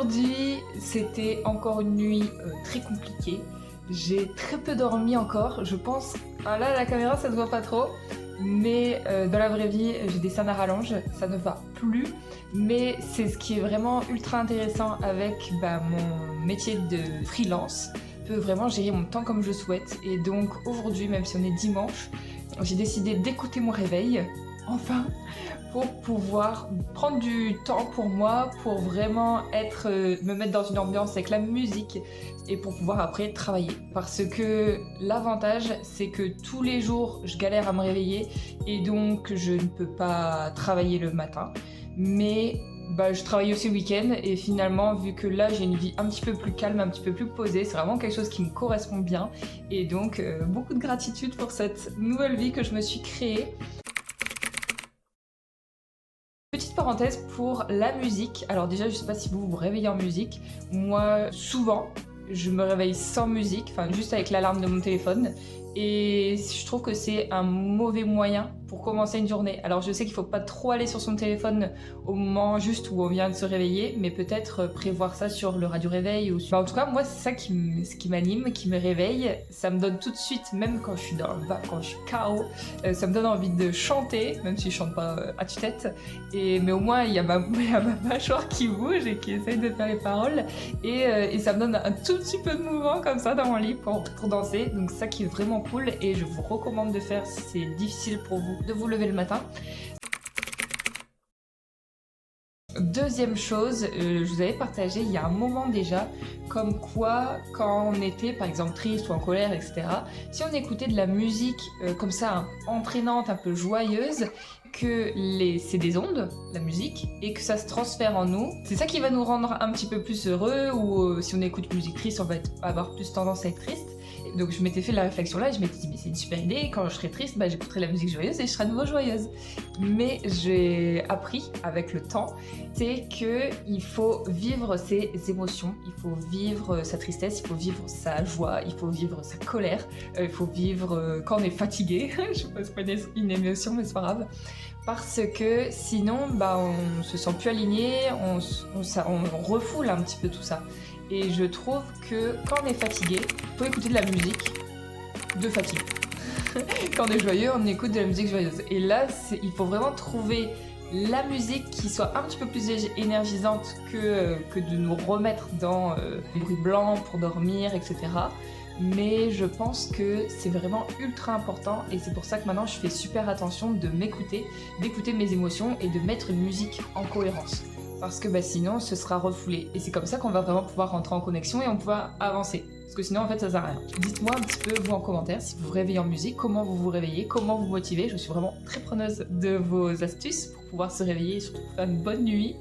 Aujourd'hui, c'était encore une nuit très compliquée. J'ai très peu dormi encore, je pense. Ah là, la caméra, ça se voit pas trop. Mais dans la vraie vie, j'ai des cernes à rallonge, ça ne va plus. Mais c'est ce qui est vraiment ultra intéressant avec mon métier de freelance. Je peux vraiment gérer mon temps comme je souhaite. Et donc aujourd'hui, même si on est dimanche, j'ai décidé d'écouter mon réveil, enfin, pour pouvoir prendre du temps pour moi, pour vraiment me mettre dans une ambiance avec la musique et pour pouvoir après travailler. Parce que l'avantage, c'est que tous les jours, je galère à me réveiller et donc je ne peux pas travailler le matin. Mais je travaille aussi le week-end et finalement, vu que là j'ai une vie un petit peu plus calme, un petit peu plus posée, c'est vraiment quelque chose qui me correspond bien. Et donc, beaucoup de gratitude pour cette nouvelle vie que je me suis créée. Petite parenthèse pour la musique. Alors déjà, je sais pas si vous vous réveillez en musique. Moi, souvent, je me réveille sans musique, enfin juste avec l'alarme de mon téléphone. Et je trouve que c'est un mauvais moyen pour commencer une journée. Alors je sais qu'il faut pas trop aller sur son téléphone au moment juste où on vient de se réveiller, mais peut-être prévoir ça sur le radio réveil ou sur... en tout cas, moi c'est ça ce qui m'anime, qui me réveille. Ça me donne tout de suite, même quand je suis quand je suis KO, ça me donne envie de chanter, même si je chante pas à tue-tête. Mais au moins il y a ma mâchoire qui bouge et qui essaye de faire les paroles. Et ça me donne un tout petit peu de mouvement comme ça dans mon lit pour danser. Donc ça qui est vraiment cool et je vous recommande de faire si c'est difficile pour vous de vous lever le matin. Deuxième chose, je vous avais partagé il y a un moment déjà, comme quoi quand on était par exemple triste ou en colère, etc., si on écoutait de la musique comme ça, entraînante, un peu joyeuse, c'est des ondes, la musique, et que ça se transfère en nous, c'est ça qui va nous rendre un petit peu plus heureux, ou si on écoute musique triste, on va avoir plus tendance à être triste. Donc je m'étais fait la réflexion là et je m'étais dit mais c'est une super idée, quand je serai triste, j'écouterai la musique joyeuse et je serai à nouveau joyeuse. Mais j'ai appris avec le temps, c'est qu'il faut vivre ses émotions, il faut vivre sa tristesse, il faut vivre sa joie, il faut vivre sa colère, il faut vivre quand on est fatigué, je sais pas si c'est une émotion mais c'est pas grave. Parce que sinon on se sent plus aligné, on refoule un petit peu tout ça. Et je trouve que quand on est fatigué, il faut écouter de la musique de fatigue. Quand on est joyeux, on écoute de la musique joyeuse. Et là, il faut vraiment trouver la musique qui soit un petit peu plus énergisante que de nous remettre dans les bruits blancs pour dormir, etc. Mais je pense que c'est vraiment ultra important et c'est pour ça que maintenant je fais super attention de m'écouter, d'écouter mes émotions et de mettre une musique en cohérence. Parce que sinon ce sera refoulé. Et c'est comme ça qu'on va vraiment pouvoir rentrer en connexion et on pourra avancer. Parce que sinon en fait ça sert à rien. Dites-moi un petit peu vous en commentaire si vous vous réveillez en musique, comment vous vous réveillez, comment vous motivez. Je suis vraiment très preneuse de vos astuces pour pouvoir se réveiller et surtout faire une bonne nuit.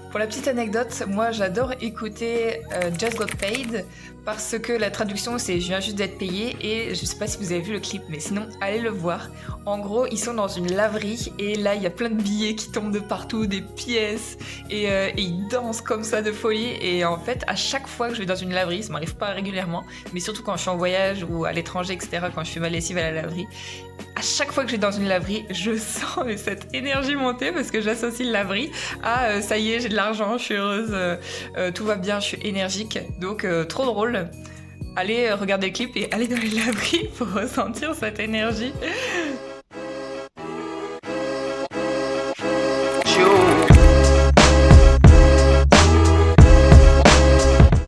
Pour la petite anecdote, moi j'adore écouter Just Got Paid parce que la traduction c'est je viens juste d'être payé et je sais pas si vous avez vu le clip mais sinon allez le voir. En gros ils sont dans une laverie et là il y a plein de billets qui tombent de partout, des pièces et ils dansent comme ça de folie et en fait à chaque fois que je vais dans une laverie, ça m'arrive pas régulièrement mais surtout quand je suis en voyage ou à l'étranger etc, quand je fais ma lessive à la laverie, à chaque fois que je vais dans une laverie, je sens cette énergie monter parce que j'associe la laverie à ça y est, j'ai de l'argent, je suis heureuse, tout va bien, je suis énergique. Donc trop drôle. Allez regarder le clip et allez dans les laveries pour ressentir cette énergie.